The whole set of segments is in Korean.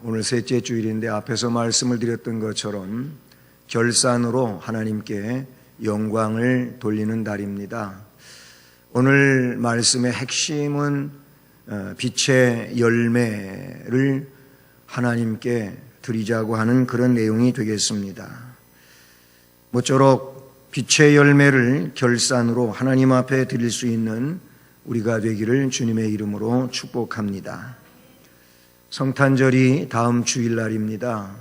오늘 셋째 주일인데 앞에서 말씀을 드렸던 것처럼 결산으로 하나님께 영광을 돌리는 날입니다. 오늘 말씀의 핵심은 빛의 열매를 하나님께 드리자고 하는 그런 내용이 되겠습니다. 모쪼록 빛의 열매를 결산으로 하나님 앞에 드릴 수 있는 우리가 되기를 주님의 이름으로 축복합니다. 성탄절이 다음 주일날입니다.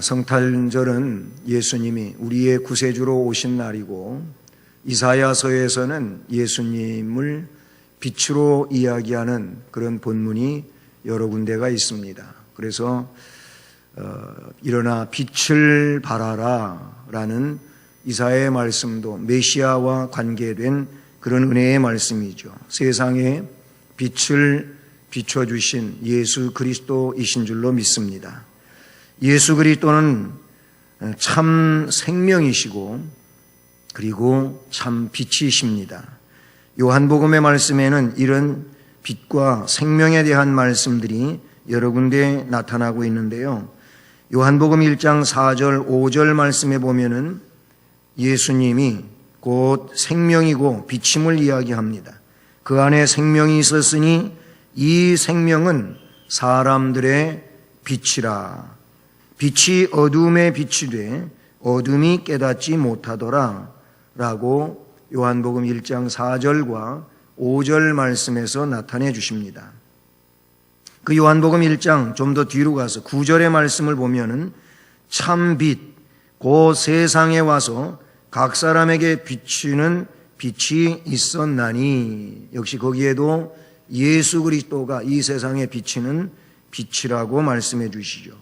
성탄절은 예수님이 우리의 구세주로 오신 날이고 이사야서에서는 예수님을 빛으로 이야기하는 그런 본문이 여러 군데가 있습니다. 그래서 일어나 빛을 발하라 라는 이사야의 말씀도 메시아와 관계된 그런 은혜의 말씀이죠. 세상에 빛을 비춰주신 예수 그리스도이신 줄로 믿습니다. 예수 그리스도는 참 생명이시고 그리고 참 빛이십니다. 요한복음의 말씀에는 이런 빛과 생명에 대한 말씀들이 여러 군데 나타나고 있는데요. 요한복음 1장 4절 5절 말씀에 보면은 예수님이 곧 생명이고 빛임을 이야기합니다. 그 안에 생명이 있었으니 이 생명은 사람들의 빛이라. 빛이 어둠에 빛이 돼 어둠이 깨닫지 못하더라 라고 요한복음 1장 4절과 5절 말씀에서 나타내 주십니다. 그 요한복음 1장 좀 더 뒤로 가서 9절의 말씀을 보면은 참 빛, 곧 세상에 와서 각 사람에게 비추는 빛이 있었나니, 역시 거기에도 예수 그리스도가 이 세상에 비치는 빛이라고 말씀해 주시죠.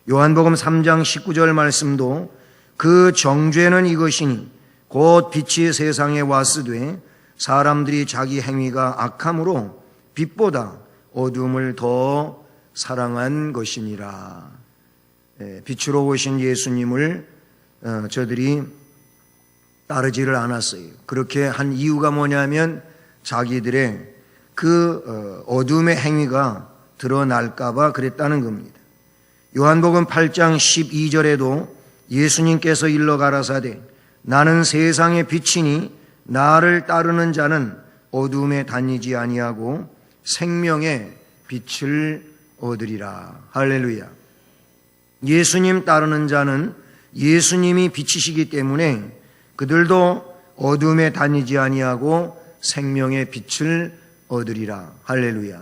요한복음 3장 19절 말씀도 그 정죄는 이것이니 곧 빛이 세상에 왔으되 사람들이 자기 행위가 악함으로 빛보다 어둠을 더 사랑한 것이니라. 빛으로 오신 예수님을 저들이 따르지를 않았어요. 그렇게 한 이유가 뭐냐면 자기들의 그 어둠의 행위가 드러날까 봐 그랬다는 겁니다. 요한복음 8장 12절에도 예수님께서 일러 가라사대 나는 세상의 빛이니 나를 따르는 자는 어둠에 다니지 아니하고 생명의 빛을 얻으리라. 할렐루야. 예수님 따르는 자는 예수님이 빛이시기 때문에 그들도 어둠에 다니지 아니하고 생명의 빛을 얻으리라. 할렐루야.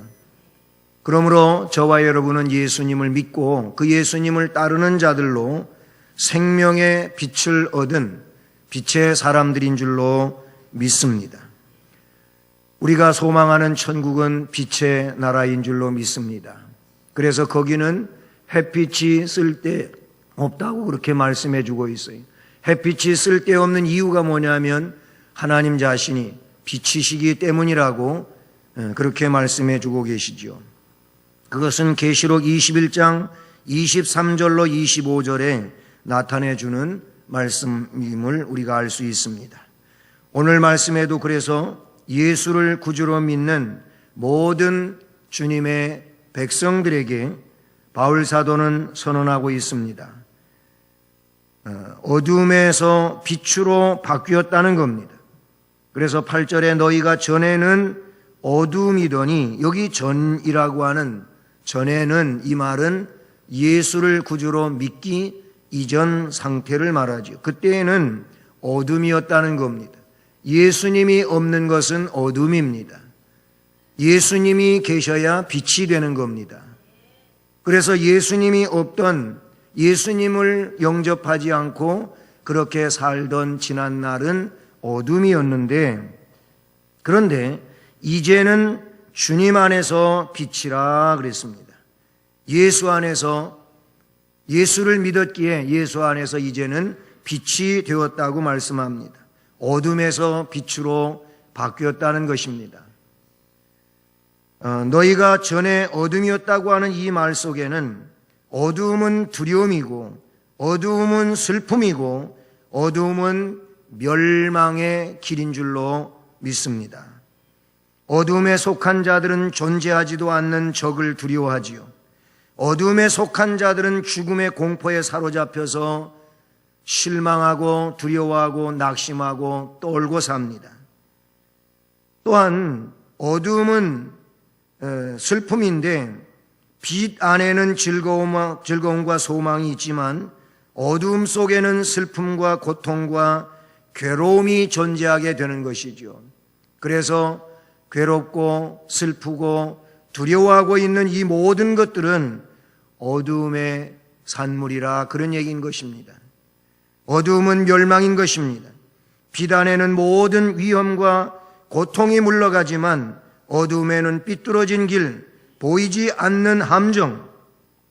그러므로 저와 여러분은 예수님을 믿고 그 예수님을 따르는 자들로 생명의 빛을 얻은 빛의 사람들인 줄로 믿습니다. 우리가 소망하는 천국은 빛의 나라인 줄로 믿습니다. 그래서 거기는 햇빛이 쓸데없다고 그렇게 말씀해 주고 있어요. 햇빛이 쓸데없는 이유가 뭐냐면 하나님 자신이 빛이시기 때문이라고 그렇게 말씀해 주고 계시죠. 그것은 계시록 21장 23절로 25절에 나타내 주는 말씀임을 우리가 알 수 있습니다. 오늘 말씀에도 그래서 예수를 구주로 믿는 모든 주님의 백성들에게 바울 사도는 선언하고 있습니다. 어둠에서 빛으로 바뀌었다는 겁니다. 그래서 8절에 너희가 전에는 어둠이더니, 여기 전이라고 하는 전에는, 이 말은 예수를 구주로 믿기 이전 상태를 말하죠. 그때에는 어둠이었다는 겁니다. 예수님이 없는 것은 어둠입니다. 예수님이 계셔야 빛이 되는 겁니다. 그래서 예수님이 없던, 예수님을 영접하지 않고 그렇게 살던 지난 날은 어둠이었는데, 그런데 이제는 주님 안에서 빛이라 그랬습니다. 예수 안에서, 예수를 믿었기에 예수 안에서 이제는 빛이 되었다고 말씀합니다. 어둠에서 빛으로 바뀌었다는 것입니다. 너희가 전에 어둠이었다고 하는 이 말 속에는 어두움은 두려움이고 어두움은 슬픔이고 어두움은 멸망의 길인 줄로 믿습니다. 어두움에 속한 자들은 존재하지도 않는 적을 두려워하지요. 어둠에 속한 자들은 죽음의 공포에 사로잡혀서 실망하고 두려워하고 낙심하고 떨고 삽니다. 또한 어둠은 슬픔인데 빛 안에는 즐거움과 소망이 있지만 어둠 속에는 슬픔과 고통과 괴로움이 존재하게 되는 것이죠. 그래서 괴롭고 슬프고 두려워하고 있는 이 모든 것들은 어둠의 산물이라 그런 얘기인 것입니다. 어둠은 멸망인 것입니다. 빛 안에는 모든 위험과 고통이 물러가지만 어둠에는 삐뚤어진 길, 보이지 않는 함정,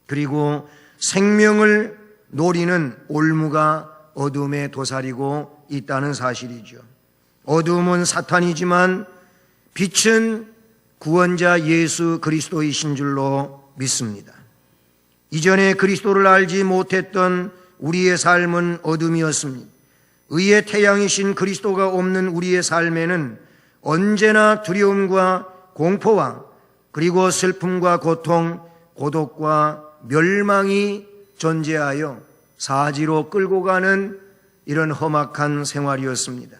그리고 생명을 노리는 올무가 어둠에 도사리고 있다는 사실이죠. 어둠은 사탄이지만 빛은 구원자 예수 그리스도이신 줄로 믿습니다. 이전에 그리스도를 알지 못했던 우리의 삶은 어둠이었습니다. 의의 태양이신 그리스도가 없는 우리의 삶에는 언제나 두려움과 공포와 그리고 슬픔과 고통, 고독과 멸망이 존재하여 사지로 끌고 가는 이런 험악한 생활이었습니다.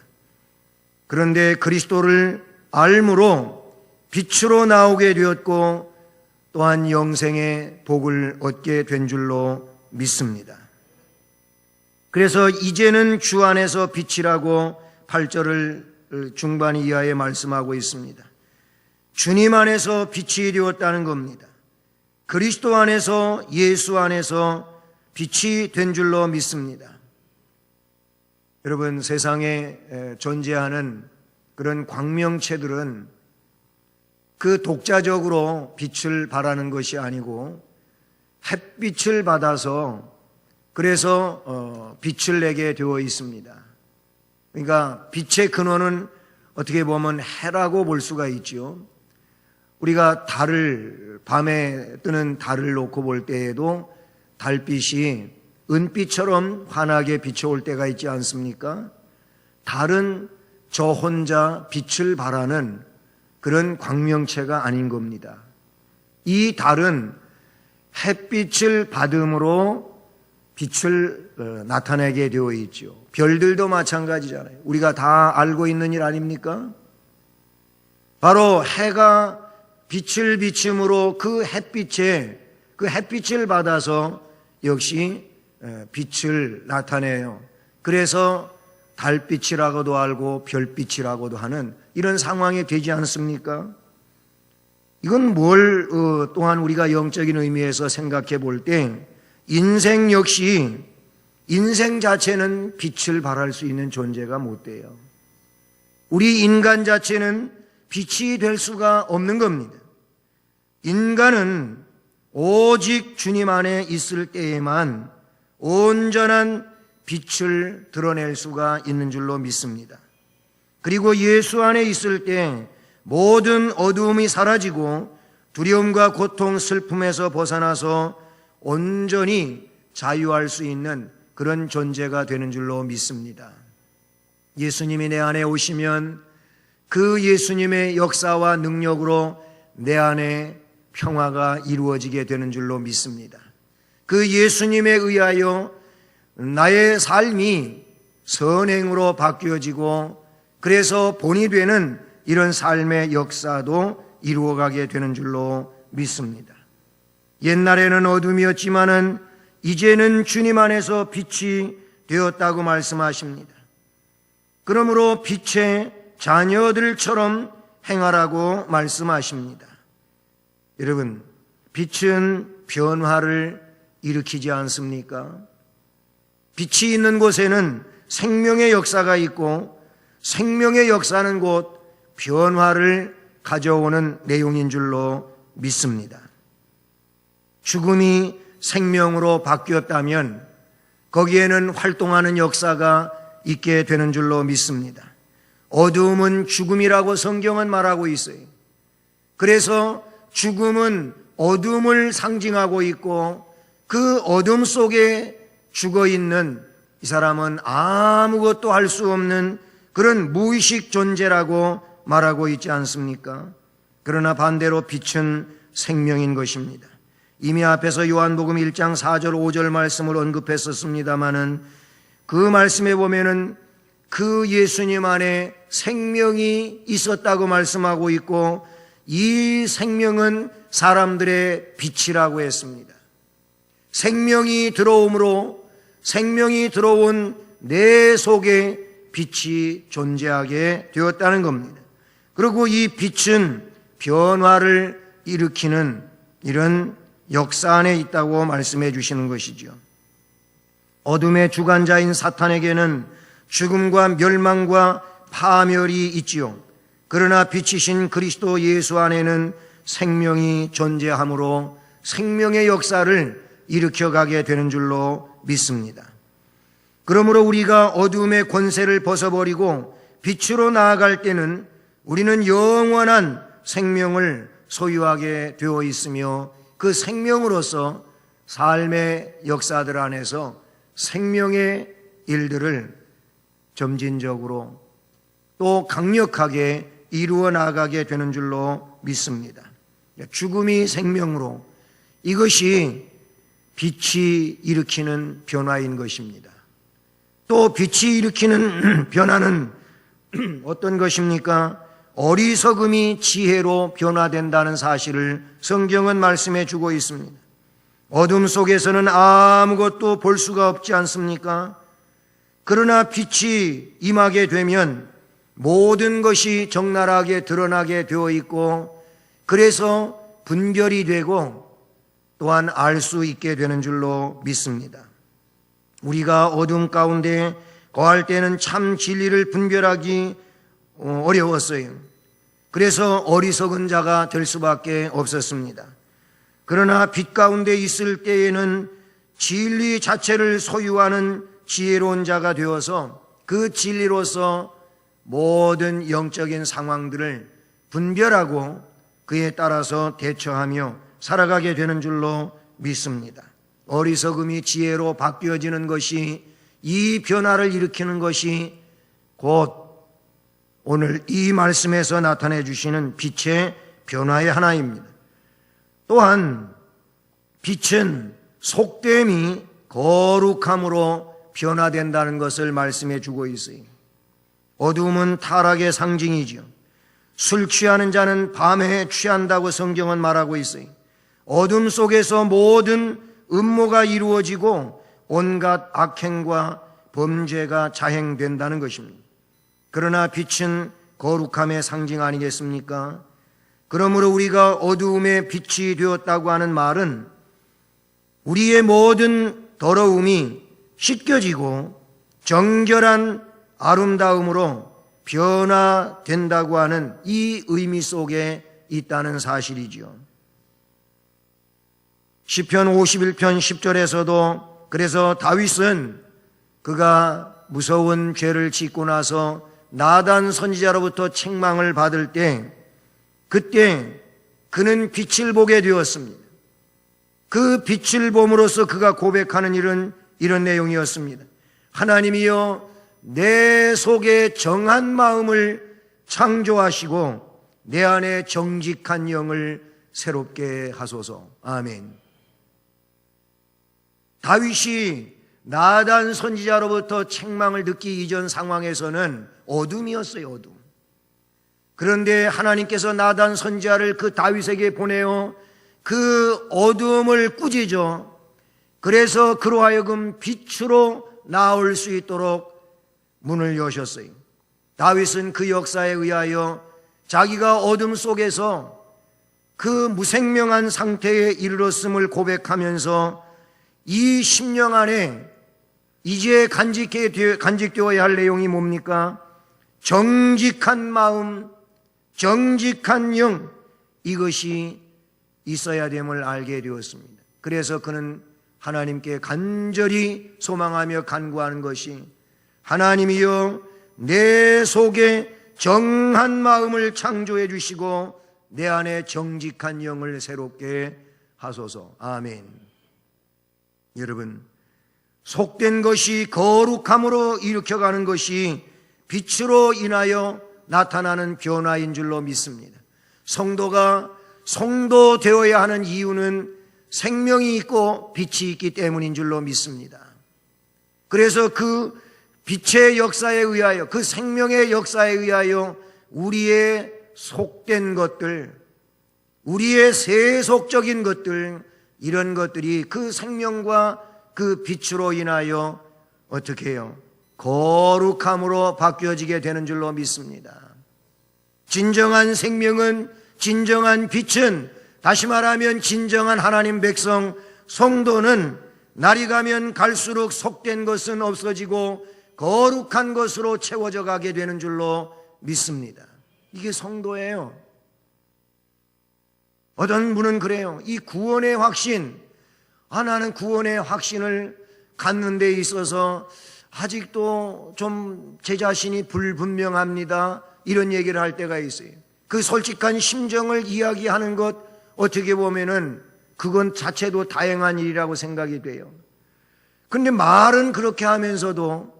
그런데 그리스도를 알므로 빛으로 나오게 되었고 또한 영생의 복을 얻게 된 줄로 믿습니다. 그래서 이제는 주 안에서 빛이라고 8절을 중반 이하에 말씀하고 있습니다. 주님 안에서 빛이 되었다는 겁니다. 그리스도 안에서, 예수 안에서 빛이 된 줄로 믿습니다. 여러분, 세상에 존재하는 그런 광명체들은 그 독자적으로 빛을 발하는 것이 아니고 햇빛을 받아서 그래서 빛을 내게 되어 있습니다. 그러니까 빛의 근원은 어떻게 보면 해라고 볼 수가 있죠. 우리가 밤에 뜨는 달을 놓고 볼 때에도 달빛이 은빛처럼 환하게 비춰올 때가 있지 않습니까? 달은 저 혼자 빛을 발하는 그런 광명체가 아닌 겁니다. 이 달은 햇빛을 받음으로 빛을 나타내게 되어 있죠. 별들도 마찬가지잖아요. 우리가 다 알고 있는 일 아닙니까? 바로 해가 빛을 비춤으로 그 햇빛을 받아서 역시 빛을 나타내요. 그래서 달빛이라고도 알고 별빛이라고도 하는 이런 상황이 되지 않습니까? 이건 또한 우리가 영적인 의미에서 생각해 볼 때 인생 역시 인생 자체는 빛을 발할 수 있는 존재가 못 돼요. 우리 인간 자체는 빛이 될 수가 없는 겁니다. 인간은 오직 주님 안에 있을 때에만 온전한 빛을 드러낼 수가 있는 줄로 믿습니다. 그리고 예수 안에 있을 때 모든 어두움이 사라지고 두려움과 고통, 슬픔에서 벗어나서 온전히 자유할 수 있는 그런 존재가 되는 줄로 믿습니다. 예수님이 내 안에 오시면 그 예수님의 역사와 능력으로 내 안에 평화가 이루어지게 되는 줄로 믿습니다. 그 예수님에 의하여 나의 삶이 선행으로 바뀌어지고 그래서 본이 되는 이런 삶의 역사도 이루어가게 되는 줄로 믿습니다. 옛날에는 어둠이었지만은 이제는 주님 안에서 빛이 되었다고 말씀하십니다. 그러므로 빛의 자녀들처럼 행하라고 말씀하십니다. 여러분, 빛은 변화를 일으키지 않습니까? 빛이 있는 곳에는 생명의 역사가 있고 생명의 역사는 곧 변화를 가져오는 내용인 줄로 믿습니다. 죽음이 생명으로 바뀌었다면 거기에는 활동하는 역사가 있게 되는 줄로 믿습니다. 어두움은 죽음이라고 성경은 말하고 있어요. 그래서 죽음은 어둠을 상징하고 있고 그 어둠 속에 죽어있는 이 사람은 아무것도 할 수 없는 그런 무의식 존재라고 말하고 있지 않습니까? 그러나 반대로 빛은 생명인 것입니다. 이미 앞에서 요한복음 1장 4절 5절 말씀을 언급했었습니다마는 그 말씀에 보면은 그 예수님 안에 생명이 있었다고 말씀하고 있고 이 생명은 사람들의 빛이라고 했습니다. 생명이 들어옴으로 생명이 들어온 내 속에 빛이 존재하게 되었다는 겁니다. 그리고 이 빛은 변화를 일으키는 이런 역사 안에 있다고 말씀해 주시는 것이죠. 어둠의 주관자인 사탄에게는 죽음과 멸망과 파멸이 있지요. 그러나 빛이신 그리스도 예수 안에는 생명이 존재하므로 생명의 역사를 일으켜가게 되는 줄로 믿습니다. 그러므로 우리가 어둠의 권세를 벗어버리고 빛으로 나아갈 때는 우리는 영원한 생명을 소유하게 되어 있으며 그 생명으로서 삶의 역사들 안에서 생명의 일들을 점진적으로 또 강력하게 이루어 나가게 되는 줄로 믿습니다. 죽음이 생명으로, 이것이 빛이 일으키는 변화인 것입니다. 또 빛이 일으키는 변화는 어떤 것입니까? 어리석음이 지혜로 변화된다는 사실을 성경은 말씀해 주고 있습니다. 어둠 속에서는 아무것도 볼 수가 없지 않습니까? 그러나 빛이 임하게 되면 모든 것이 적나라하게 드러나게 되어 있고, 그래서 분별이 되고 또한 알 수 있게 되는 줄로 믿습니다. 우리가 어둠 가운데 거할 때는 참 진리를 분별하기 어려웠어요. 그래서 어리석은 자가 될 수밖에 없었습니다. 그러나 빛 가운데 있을 때에는 진리 자체를 소유하는 지혜로운 자가 되어서 그 진리로서 모든 영적인 상황들을 분별하고 그에 따라서 대처하며 살아가게 되는 줄로 믿습니다. 어리석음이 지혜로 바뀌어지는 것이, 이 변화를 일으키는 것이 곧 오늘 이 말씀에서 나타내 주시는 빛의 변화의 하나입니다. 또한 빛은 속됨이 거룩함으로 변화된다는 것을 말씀해 주고 있어요. 어둠은 타락의 상징이죠. 술 취하는 자는 밤에 취한다고 성경은 말하고 있어요. 어둠 속에서 모든 음모가 이루어지고 온갖 악행과 범죄가 자행된다는 것입니다. 그러나 빛은 거룩함의 상징 아니겠습니까? 그러므로 우리가 어두움의 빛이 되었다고 하는 말은 우리의 모든 더러움이 씻겨지고 정결한 아름다움으로 변화된다고 하는 이 의미 속에 있다는 사실이지요. 시편 51편 10절에서도 그래서 다윗은 그가 무서운 죄를 짓고 나서 나단 선지자로부터 책망을 받을 때, 그때 그는 빛을 보게 되었습니다. 그 빛을 봄으로써 그가 고백하는 일은 이런 내용이었습니다. 하나님이여, 내 속에 정한 마음을 창조하시고 내 안에 정직한 영을 새롭게 하소서. 아멘. 다윗이 나단 선지자로부터 책망을 듣기 이전 상황에서는 어둠이었어요, 어둠. 그런데 하나님께서 나단 선지자를 그 다윗에게 보내어 그 어둠을 꾸짖어, 그래서 그로 하여금 빛으로 나올 수 있도록 문을 여셨어요. 다윗은 그 역사에 의하여 자기가 어둠 속에서 그 무생명한 상태에 이르렀음을 고백하면서 이 심령 안에 이제 간직되어야 할 내용이 뭡니까? 정직한 마음, 정직한 영, 이것이 있어야 됨을 알게 되었습니다. 그래서 그는 하나님께 간절히 소망하며 간구하는 것이, 하나님이여, 내 속에 정한 마음을 창조해 주시고 내 안에 정직한 영을 새롭게 하소서. 아멘. 여러분, 속된 것이 거룩함으로 일으켜가는 것이 빛으로 인하여 나타나는 변화인 줄로 믿습니다. 성도가 성도되어야 하는 이유는 생명이 있고 빛이 있기 때문인 줄로 믿습니다. 그래서 그 빛의 역사에 의하여, 그 생명의 역사에 의하여 우리의 속된 것들, 우리의 세속적인 것들, 이런 것들이 그 생명과 그 빛으로 인하여 어떻게 해요? 거룩함으로 바뀌어지게 되는 줄로 믿습니다. 진정한 생명은, 진정한 빛은, 다시 말하면 진정한 하나님 백성, 성도는 날이 가면 갈수록 속된 것은 없어지고 거룩한 것으로 채워져 가게 되는 줄로 믿습니다. 이게 성도예요. 어떤 분은 그래요. 이 구원의 확신, 나는 구원의 확신을 갖는 데 있어서 아직도 좀 제 자신이 불분명합니다, 이런 얘기를 할 때가 있어요. 그 솔직한 심정을 이야기하는 것, 어떻게 보면은 그건 자체도 다행한 일이라고 생각이 돼요. 근데 말은 그렇게 하면서도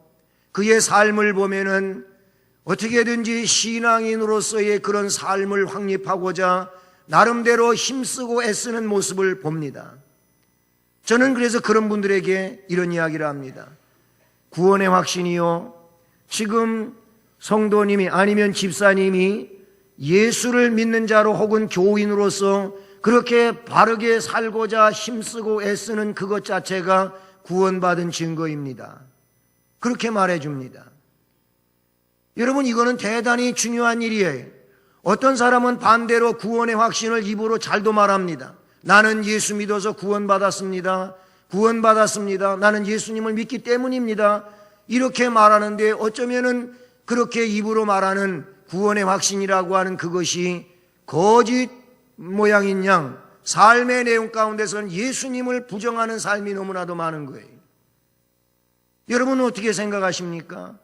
그의 삶을 보면은 어떻게든지 신앙인으로서의 그런 삶을 확립하고자 나름대로 힘쓰고 애쓰는 모습을 봅니다. 저는 그래서 그런 분들에게 이런 이야기를 합니다. 구원의 확신이요, 지금 성도님이 아니면 집사님이 예수를 믿는 자로 혹은 교인으로서 그렇게 바르게 살고자 힘쓰고 애쓰는 그것 자체가 구원받은 증거입니다. 그렇게 말해줍니다. 여러분, 이거는 대단히 중요한 일이에요. 어떤 사람은 반대로 구원의 확신을 입으로 잘도 말합니다. 나는 예수 믿어서 구원받았습니다. 구원받았습니다. 나는 예수님을 믿기 때문입니다. 이렇게 말하는데 어쩌면은 그렇게 입으로 말하는 구원의 확신이라고 하는 그것이 거짓 모양인 양 삶의 내용 가운데서는 예수님을 부정하는 삶이 너무나도 많은 거예요. 여러분은 어떻게 생각하십니까?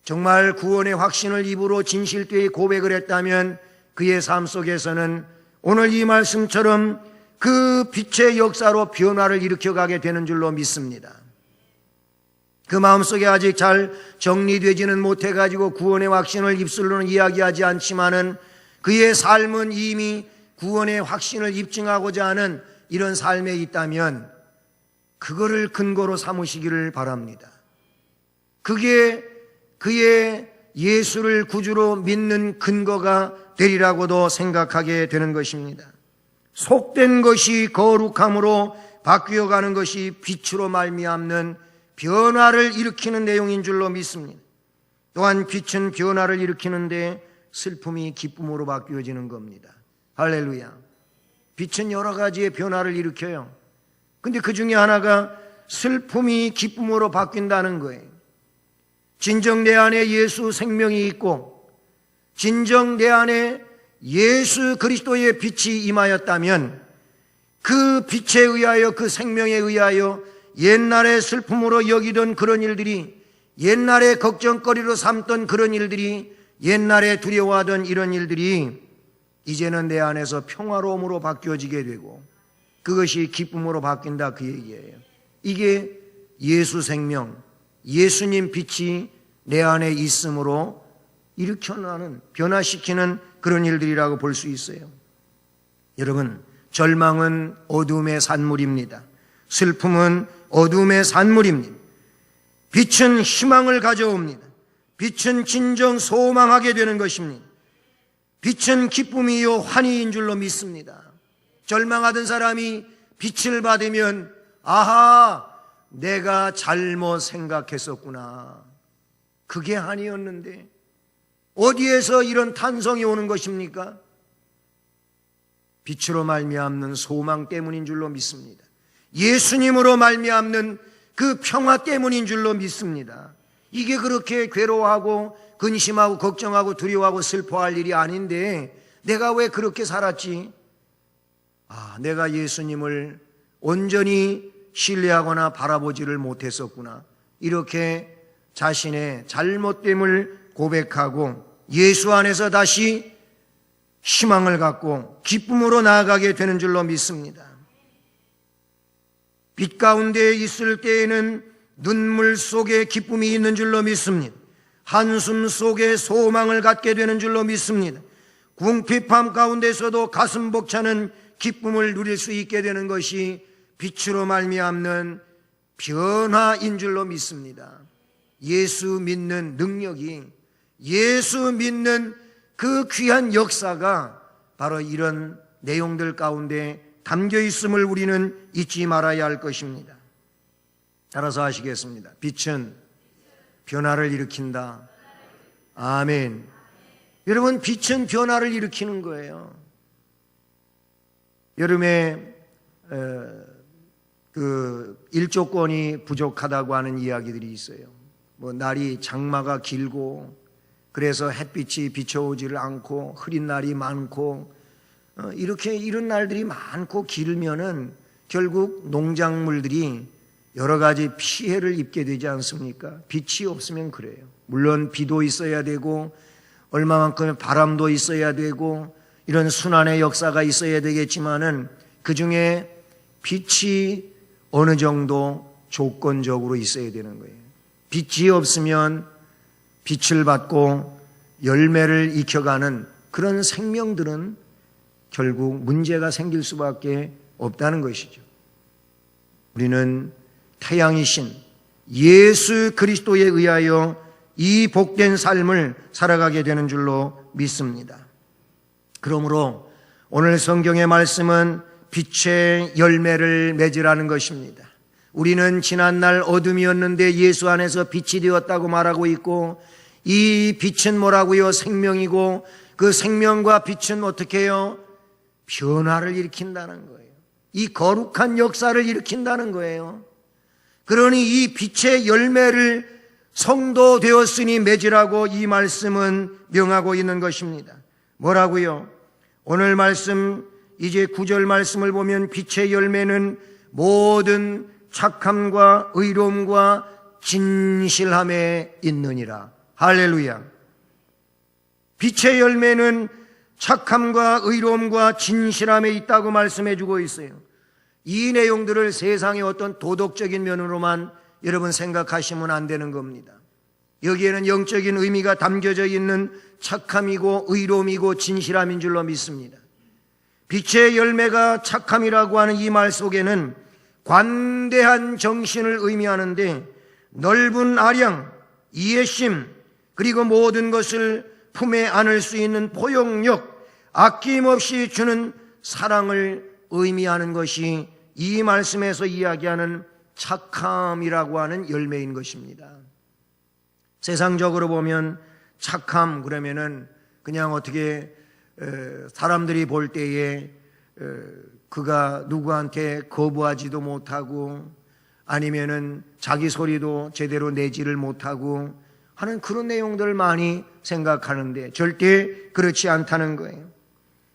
정말 구원의 확신을 입으로 진실되이 고백을 했다면 그의 삶 속에서는 오늘 이 말씀처럼 그 빛의 역사로 변화를 일으켜가게 되는 줄로 믿습니다. 그 마음속에 아직 잘 정리되지는 못해가지고 구원의 확신을 입술로는 이야기하지 않지만은 그의 삶은 이미 구원의 확신을 입증하고자 하는 이런 삶에 있다면 그거를 근거로 삼으시기를 바랍니다. 그게 그의 예수를 구주로 믿는 근거가 되리라고도 생각하게 되는 것입니다. 속된 것이 거룩함으로 바뀌어가는 것이 빛으로 말미암는 변화를 일으키는 내용인 줄로 믿습니다. 또한 빛은 변화를 일으키는데 슬픔이 기쁨으로 바뀌어지는 겁니다. 할렐루야. 빛은 여러 가지의 변화를 일으켜요. 근데 그 중에 하나가 슬픔이 기쁨으로 바뀐다는 거예요. 진정 내 안에 예수 생명이 있고 진정 내 안에 예수 그리스도의 빛이 임하였다면 그 빛에 의하여, 그 생명에 의하여 옛날에 슬픔으로 여기던 그런 일들이, 옛날에 걱정거리로 삼던 그런 일들이, 옛날에 두려워하던 이런 일들이 이제는 내 안에서 평화로움으로 바뀌어지게 되고 그것이 기쁨으로 바뀐다, 그 얘기예요. 이게 예수 생명, 예수님 빛이 내 안에 있음으로 일으켜나는, 변화시키는 그런 일들이라고 볼 수 있어요. 여러분, 절망은 어둠의 산물입니다. 슬픔은 어둠의 산물입니다. 빛은 희망을 가져옵니다. 빛은 진정 소망하게 되는 것입니다. 빛은 기쁨이요 환희인 줄로 믿습니다. 절망하던 사람이 빛을 받으면 아하, 내가 잘못 생각했었구나. 그게 아니었는데 어디에서 이런 탄성이 오는 것입니까? 빛으로 말미암는 소망 때문인 줄로 믿습니다. 예수님으로 말미암는 그 평화 때문인 줄로 믿습니다. 이게 그렇게 괴로워하고 근심하고 걱정하고 두려워하고 슬퍼할 일이 아닌데 내가 왜 그렇게 살았지? 내가 예수님을 온전히 신뢰하거나 바라보지를 못했었구나. 이렇게 자신의 잘못됨을 고백하고 예수 안에서 다시 희망을 갖고 기쁨으로 나아가게 되는 줄로 믿습니다. 빛 가운데 있을 때에는 눈물 속에 기쁨이 있는 줄로 믿습니다. 한숨 속에 소망을 갖게 되는 줄로 믿습니다. 궁핍함 가운데서도 가슴 벅차는 기쁨을 누릴 수 있게 되는 것이 빛으로 말미암는 변화인 줄로 믿습니다. 예수 믿는 능력이, 예수 믿는 그 귀한 역사가 바로 이런 내용들 가운데 담겨 있음을 우리는 잊지 말아야 할 것입니다. 따라서 하시겠습니다. 빛은 변화를 일으킨다. 아멘. 여러분, 빛은 변화를 일으키는 거예요. 여름에 일조권이 부족하다고 하는 이야기들이 있어요. 날이 장마가 길고 그래서 햇빛이 비춰오지를 않고 흐린 날이 많고 이런 날들이 많고 길면은 결국 농작물들이 여러 가지 피해를 입게 되지 않습니까? 빛이 없으면 그래요. 물론 비도 있어야 되고 얼마만큼의 바람도 있어야 되고 이런 순환의 역사가 있어야 되겠지만은 그중에 빛이 어느 정도 조건적으로 있어야 되는 거예요. 빛이 없으면 빛을 받고 열매를 익혀가는 그런 생명들은 결국 문제가 생길 수밖에 없다는 것이죠. 우리는 태양이신 예수 그리스도에 의하여 이 복된 삶을 살아가게 되는 줄로 믿습니다. 그러므로 오늘 성경의 말씀은 빛의 열매를 맺으라는 것입니다. 우리는 지난날 어둠이었는데 예수 안에서 빛이 되었다고 말하고 있고, 이 빛은 뭐라고요? 생명이고, 그 생명과 빛은 어떻게 해요? 변화를 일으킨다는 거예요. 이 거룩한 역사를 일으킨다는 거예요. 그러니 이 빛의 열매를 성도 되었으니 맺으라고 이 말씀은 명하고 있는 것입니다. 뭐라고요? 오늘 말씀 이제 9절 말씀을 보면 빛의 열매는 모든 착함과 의로움과 진실함에 있느니라. 할렐루야. 빛의 열매는 착함과 의로움과 진실함에 있다고 말씀해 주고 있어요. 이 내용들을 세상의 어떤 도덕적인 면으로만 여러분 생각하시면 안 되는 겁니다. 여기에는 영적인 의미가 담겨져 있는 착함이고 의로움이고 진실함인 줄로 믿습니다. 빛의 열매가 착함이라고 하는 이 말 속에는 관대한 정신을 의미하는데 넓은 아량, 이해심, 그리고 모든 것을 품에 안을 수 있는 포용력, 아낌없이 주는 사랑을 의미하는 것이 이 말씀에서 이야기하는 착함이라고 하는 열매인 것입니다. 세상적으로 보면 착함 그러면은 그냥 어떻게 사람들이 볼 때에 그가 누구한테 거부하지도 못하고 아니면은 자기 소리도 제대로 내지를 못하고 하는 그런 내용들을 많이 생각하는데 절대 그렇지 않다는 거예요.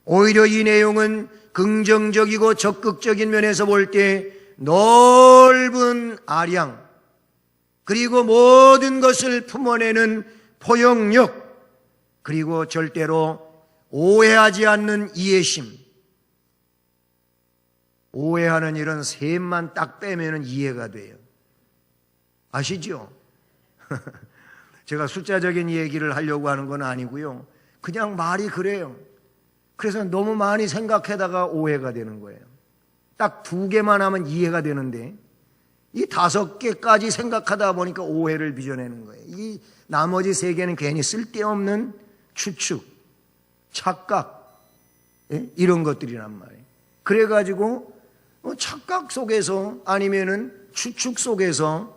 오히려 이 내용은 긍정적이고 적극적인 면에서 볼 때 넓은 아량, 그리고 모든 것을 품어내는 포용력, 그리고 절대로 오해하지 않는 이해심. 오해하는 일은 셋만 딱 빼면 이해가 돼요. 아시죠? 제가 숫자적인 얘기를 하려고 하는 건 아니고요. 그냥 말이 그래요. 그래서 너무 많이 생각하다가 오해가 되는 거예요. 딱 2개만 하면 이해가 되는데 이 5개까지 생각하다 보니까 오해를 빚어내는 거예요. 이 나머지 3개는 괜히 쓸데없는 추측, 착각, 이런 것들이란 말이에요. 그래가지고 착각 속에서 아니면은 추측 속에서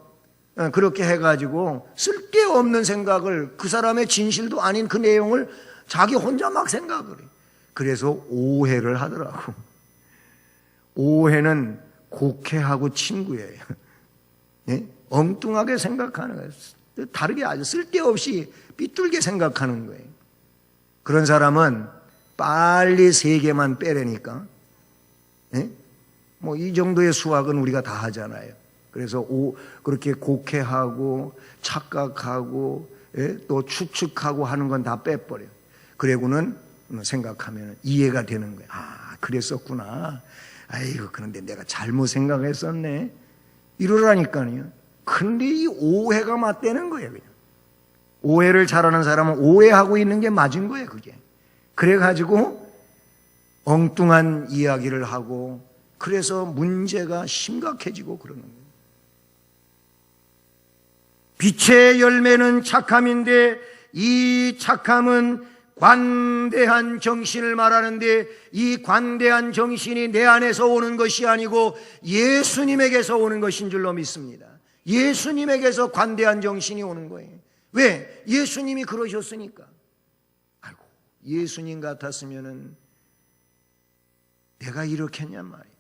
그렇게 해가지고 쓸데없는 생각을, 그 사람의 진실도 아닌 그 내용을 자기 혼자 막 생각을 해요. 그래서 오해를 하더라고. 오해는 곡해하고 친구예요. 예? 엉뚱하게 생각하는 거예요. 다르게 아주 쓸데없이 삐뚤게 생각하는 거예요. 그런 사람은 빨리 3개만 빼라니까. 예? 이 정도의 수학은 우리가 다 하잖아요. 그래서 그렇게 곡해하고 착각하고 또 추측하고 하는 건 다 빼버려요. 그리고는 생각하면 이해가 되는 거예요. 아, 그랬었구나. 아이고, 그런데 내가 잘못 생각했었네. 이러라니까요. 근데 이 오해가 맞대는 거예요, 그냥. 오해를 잘하는 사람은 오해하고 있는 게 맞은 거예요, 그게. 그래가지고 엉뚱한 이야기를 하고 그래서 문제가 심각해지고 그러는 거예요. 빛의 열매는 착함인데 이 착함은 관대한 정신을 말하는데 이 관대한 정신이 내 안에서 오는 것이 아니고 예수님에게서 오는 것인 줄로 믿습니다. 예수님에게서 관대한 정신이 오는 거예요. 왜? 예수님이 그러셨으니까. 아이고, 예수님 같았으면은 내가 이렇겠냔 말이에요.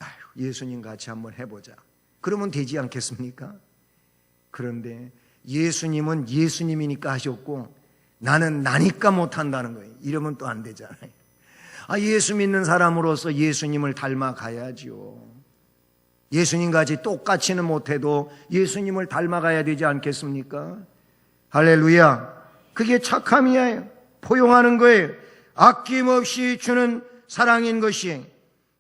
아이고, 예수님 같이 한번 해보자. 그러면 되지 않겠습니까? 그런데 예수님은 예수님이니까 하셨고 나는 나니까 못한다는 거예요. 이러면 또 안 되잖아요. 예수 믿는 사람으로서 예수님을 닮아가야죠. 예수님같이 똑같이는 못해도 예수님을 닮아가야 되지 않겠습니까? 할렐루야. 그게 착함이에요. 포용하는 거예요. 아낌없이 주는 사랑인 것이.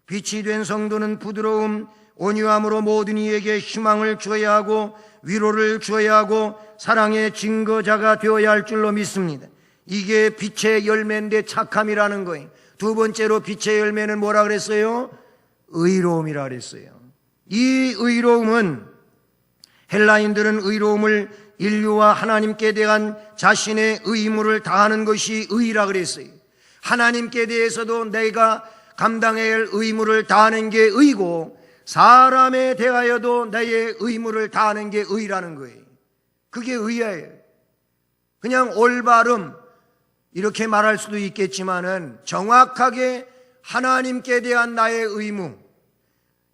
빛이 된 성도는 부드러움, 온유함으로 모든 이에게 희망을 주어야 하고 위로를 주어야 하고 사랑의 증거자가 되어야 할 줄로 믿습니다. 이게 빛의 열매인데 착함이라는 거예요. 두 번째로 빛의 열매는 뭐라 그랬어요? 의로움이라 그랬어요. 이 의로움은 헬라인들은 의로움을 인류와 하나님께 대한 자신의 의무를 다하는 것이 의라 그랬어요. 하나님께 대해서도 내가 감당해야 할 의무를 다하는 게 의고 사람에 대하여도 나의 의무를 다하는 게 의라는 거예요. 그게 의예요. 그냥 올바름 이렇게 말할 수도 있겠지만은 정확하게 하나님께 대한 나의 의무,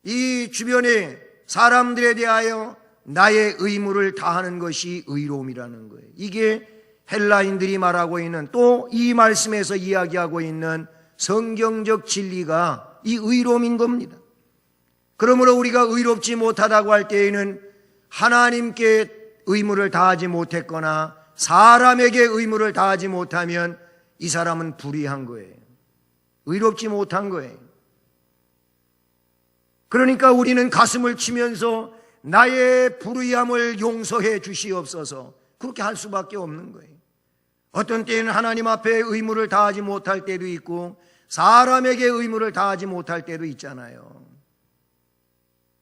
이 주변의 사람들에 대하여 나의 의무를 다하는 것이 의로움이라는 거예요. 이게 헬라인들이 말하고 있는 또 이 말씀에서 이야기하고 있는 성경적 진리가 이 의로움인 겁니다. 그러므로 우리가 의롭지 못하다고 할 때에는 하나님께 의무를 다하지 못했거나 사람에게 의무를 다하지 못하면 이 사람은 불의한 거예요. 의롭지 못한 거예요. 그러니까 우리는 가슴을 치면서 나의 불의함을 용서해 주시옵소서, 그렇게 할 수밖에 없는 거예요. 어떤 때는 하나님 앞에 의무를 다하지 못할 때도 있고 사람에게 의무를 다하지 못할 때도 있잖아요.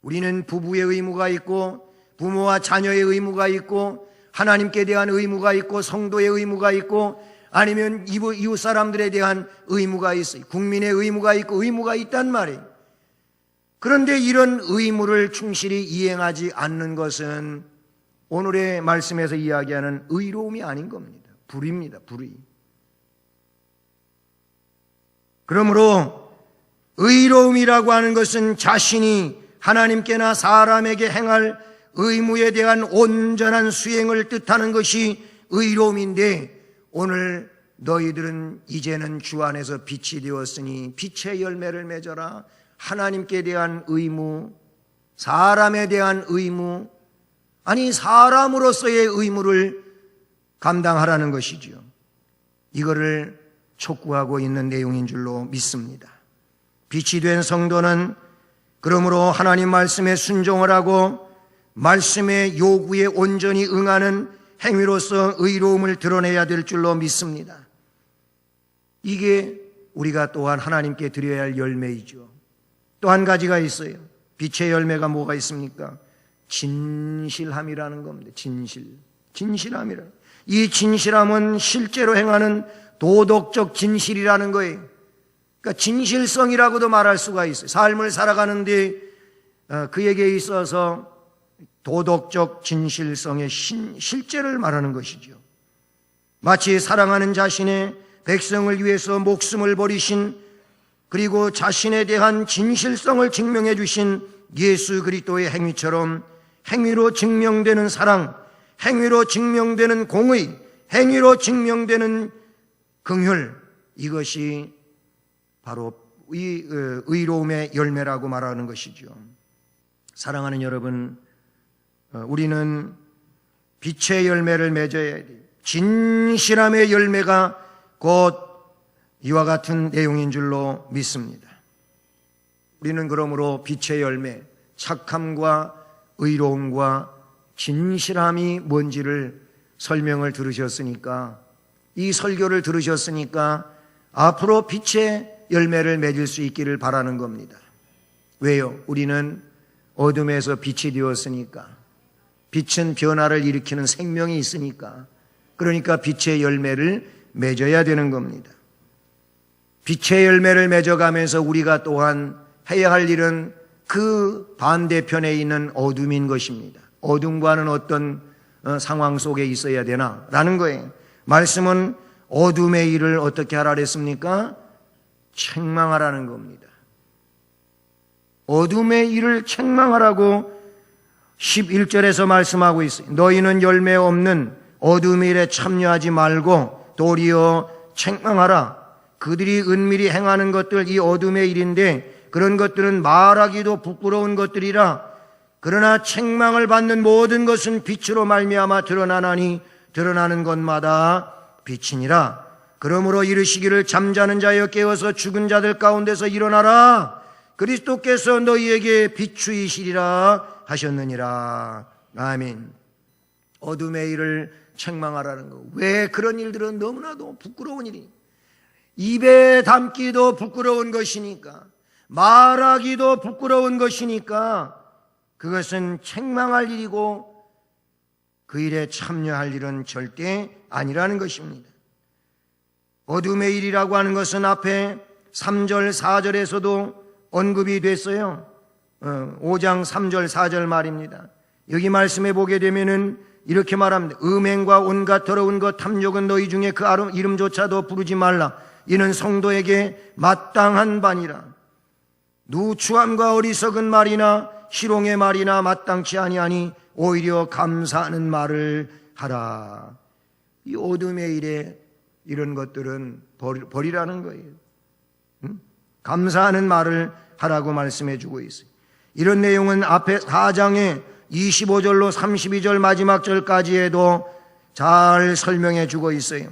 우리는 부부의 의무가 있고 부모와 자녀의 의무가 있고 하나님께 대한 의무가 있고 성도의 의무가 있고 아니면 이웃 사람들에 대한 의무가 있어요. 국민의 의무가 있고 의무가 있단 말이에요. 그런데 이런 의무를 충실히 이행하지 않는 것은 오늘의 말씀에서 이야기하는 의로움이 아닌 겁니다. 불의입니다. 불의. 그러므로 의로움이라고 하는 것은 자신이 하나님께나 사람에게 행할 의무에 대한 온전한 수행을 뜻하는 것이 의로움인데, 오늘 너희들은 이제는 주 안에서 빛이 되었으니 빛의 열매를 맺어라. 하나님께 대한 의무, 사람에 대한 의무, 아니 사람으로서의 의무를 감당하라는 것이죠. 이거를 촉구하고 있는 내용인 줄로 믿습니다. 빛이 된 성도는 그러므로 하나님 말씀에 순종을 하고 말씀의 요구에 온전히 응하는 행위로서 의로움을 드러내야 될 줄로 믿습니다. 이게 우리가 또한 하나님께 드려야 할 열매이죠. 또 한 가지가 있어요. 빛의 열매가 뭐가 있습니까? 진실함이라는 겁니다. 진실함이라. 이 진실함은 실제로 행하는 도덕적 진실이라는 거예요. 그러니까 진실성이라고도 말할 수가 있어요. 삶을 살아가는데 그에게 있어서 도덕적 진실성의 실제를 말하는 것이죠. 마치 사랑하는 자신의 백성을 위해서 목숨을 버리신, 그리고 자신에 대한 진실성을 증명해 주신 예수 그리스도의 행위처럼 행위로 증명되는 사랑, 행위로 증명되는 공의, 행위로 증명되는 긍휼, 이것이 바로 의로움의 열매라고 말하는 것이죠. 사랑하는 여러분, 우리는 빛의 열매를 맺어야 돼요. 진실함의 열매가 곧 이와 같은 내용인 줄로 믿습니다. 우리는 그러므로 빛의 열매, 착함과 의로움과 진실함이 뭔지를 설명을 들으셨으니까, 이 설교를 들으셨으니까 앞으로 빛의 열매를 맺을 수 있기를 바라는 겁니다. 왜요? 우리는 어둠에서 빛이 되었으니까. 빛은 변화를 일으키는 생명이 있으니까. 그러니까 빛의 열매를 맺어야 되는 겁니다. 빛의 열매를 맺어가면서 우리가 또한 해야 할 일은 그 반대편에 있는 어둠인 것입니다. 어둠과는 어떤 상황 속에 있어야 되나라는 거예요. 말씀은 어둠의 일을 어떻게 하라 그랬습니까? 책망하라는 겁니다. 어둠의 일을 책망하라고 11절에서 말씀하고 있어요. 너희는 열매 없는 어둠의 일에 참여하지 말고 도리어 책망하라. 그들이 은밀히 행하는 것들 이 어둠의 일인데 그런 것들은 말하기도 부끄러운 것들이라. 그러나 책망을 받는 모든 것은 빛으로 말미암아 드러나나니 드러나는 것마다 빛이니라. 그러므로 이르시기를 잠자는 자여 깨어서 죽은 자들 가운데서 일어나라. 그리스도께서 너희에게 비추이시리라 하셨느니라. 아멘. 어둠의 일을 책망하라는 거. 왜? 그런 일들은 너무나도 부끄러운 일이니까. 입에 담기도 부끄러운 것이니까, 말하기도 부끄러운 것이니까 그것은 책망할 일이고 그 일에 참여할 일은 절대 아니라는 것입니다. 어둠의 일이라고 하는 것은 앞에 3절 4절에서도 언급이 됐어요. 5장 3절 4절 말입니다. 여기 말씀해 보게 되면은 이렇게 말합니다. 음행과 온갖 더러운 것 탐욕은 너희 중에 그 이름조차도 부르지 말라. 이는 성도에게 마땅한 바니라. 누추함과 어리석은 말이나 희롱의 말이나 마땅치 아니하니 오히려 감사하는 말을 하라. 이 어둠의 일에 이런 것들은 버리라는 거예요. 감사하는 말을 하라고 말씀해 주고 있어요. 이런 내용은 앞에 4장에 25절로 32절 마지막 절까지에도 잘 설명해 주고 있어요.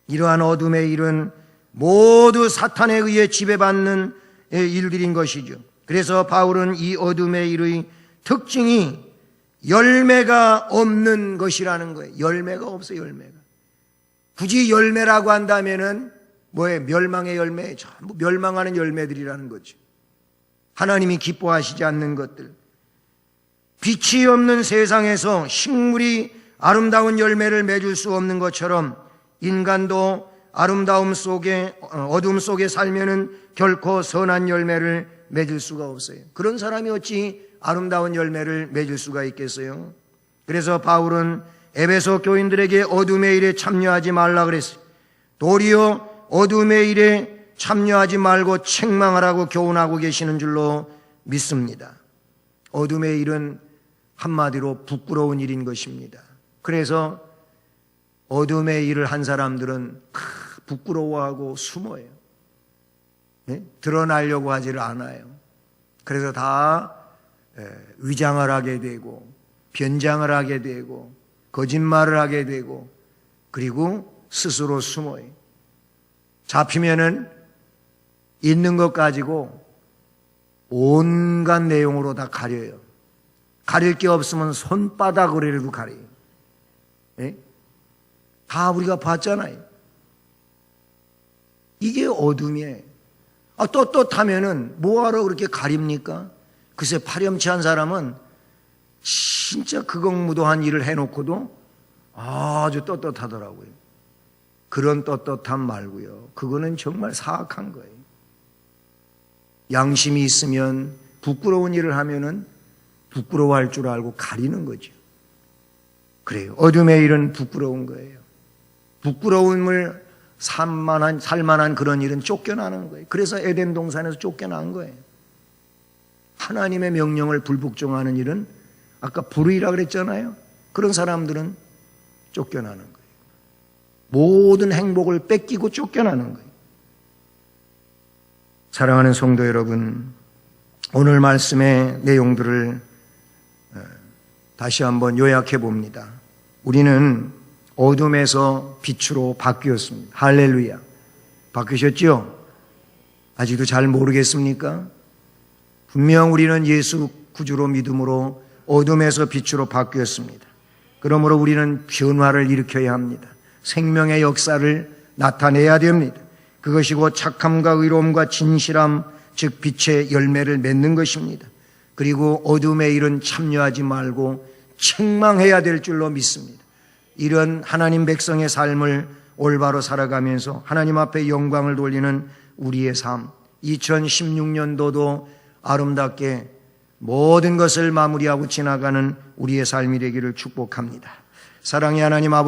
이러한 어둠의 일은 모두 사탄에 의해 지배받는 일들인 것이죠. 그래서 바울은 이 어둠의 일의 특징이 열매가 없는 것이라는 거예요. 열매가 없어요. 열매가. 굳이 열매라고 한다면은 뭐예요? 멸망의 열매, 전부 멸망하는 열매들이라는 거죠. 하나님이 기뻐하시지 않는 것들. 빛이 없는 세상에서 식물이 아름다운 열매를 맺을 수 없는 것처럼 인간도 아름다움 속에, 어둠 속에 살면은 결코 선한 열매를 맺을 수가 없어요. 그런 사람이 어찌 아름다운 열매를 맺을 수가 있겠어요? 그래서 바울은 에베소 교인들에게 어둠의 일에 참여하지 말라 그랬어요. 도리어 어둠의 일에 참여하지 말고 책망하라고 교훈하고 계시는 줄로 믿습니다. 어둠의 일은 한마디로 부끄러운 일인 것입니다. 그래서 어둠의 일을 한 사람들은 부끄러워하고 숨어요. 네? 드러나려고 하지를 않아요. 그래서 다 위장을 하게 되고 변장을 하게 되고 거짓말을 하게 되고 그리고 스스로 숨어요. 잡히면은 있는 것 가지고 온갖 내용으로 다 가려요. 가릴 게 없으면 손바닥으로라도 가려요. 네? 다 우리가 봤잖아요. 이게 어둠이에요. 떳떳하면은 뭐하러 그렇게 가립니까? 글쎄 파렴치한 사람은 진짜 극악무도한 일을 해놓고도 아주 떳떳하더라고요. 그런 떳떳함 말고요. 그거는 정말 사악한 거예요. 양심이 있으면 부끄러운 일을 하면은 부끄러워할 줄 알고 가리는 거죠. 그래요. 어둠의 일은 부끄러운 거예요. 부끄러움을 살만한 그런 일은 쫓겨나는 거예요. 그래서 에덴 동산에서 쫓겨난 거예요. 하나님의 명령을 불복종하는 일은 아까 불의라 그랬잖아요. 그런 사람들은 쫓겨나는 거예요. 모든 행복을 뺏기고 쫓겨나는 거예요. 사랑하는 성도 여러분, 오늘 말씀의 내용들을 다시 한번 요약해 봅니다. 우리는 어둠에서 빛으로 바뀌었습니다. 할렐루야. 바뀌셨죠? 아직도 잘 모르겠습니까? 분명 우리는 예수 구주로 믿음으로 어둠에서 빛으로 바뀌었습니다. 그러므로 우리는 변화를 일으켜야 합니다. 생명의 역사를 나타내야 됩니다. 그것이 곧 착함과 의로움과 진실함, 즉 빛의 열매를 맺는 것입니다. 그리고 어둠의 일은 참여하지 말고 책망해야 될 줄로 믿습니다. 이런 하나님 백성의 삶을 올바로 살아가면서 하나님 앞에 영광을 돌리는 우리의 삶, 2016년도도 아름답게 모든 것을 마무리하고 지나가는 우리의 삶이 되기를 축복합니다. 사랑의 하나님 아버지,